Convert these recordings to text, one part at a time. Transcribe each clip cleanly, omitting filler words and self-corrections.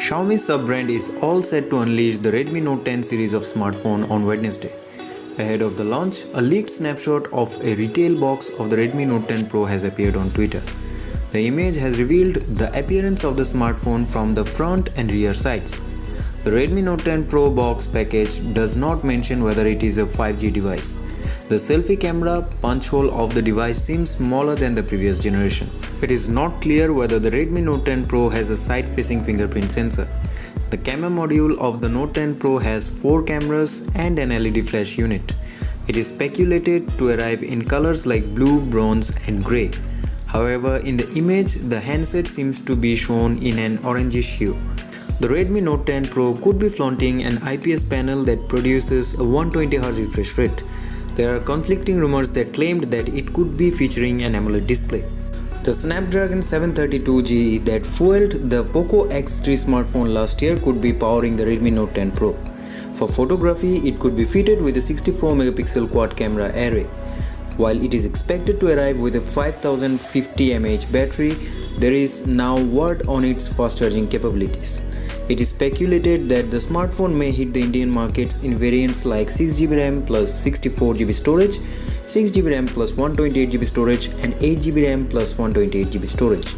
Xiaomi sub-brand is all set to unleash the Redmi Note 10 series of smartphone on Wednesday. Ahead of the launch, a leaked snapshot of a retail box of the Redmi Note 10 Pro has appeared on Twitter. The image has revealed the appearance of the smartphone from the front and rear sides. The Redmi Note 10 Pro box package does not mention whether it is a 5G device. The selfie camera punch hole of the device seems smaller than the previous generation. It is not clear whether the Redmi Note 10 Pro has a side-facing fingerprint sensor. The camera module of the Note 10 Pro has 4 cameras and an LED flash unit. It is speculated to arrive in colors like blue, bronze and grey. However, in the image, the handset seems to be shown in an orangish hue. The Redmi Note 10 Pro could be flaunting an IPS panel that produces a 120Hz refresh rate. There are conflicting rumors that claimed that it could be featuring an AMOLED display. The Snapdragon 732G that fueled the Poco X3 smartphone last year could be powering the Redmi Note 10 Pro. For photography, it could be fitted with a 64-megapixel quad camera array. While it is expected to arrive with a 5050 mAh battery, there is now word on its fast charging capabilities. It is speculated that the smartphone may hit the Indian markets in variants like 6GB RAM plus 64GB storage, 6GB RAM plus 128GB storage and 8GB RAM plus 128GB storage.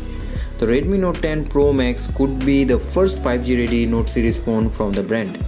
The Redmi Note 10 Pro Max could be the first 5G ready Note series phone from the brand.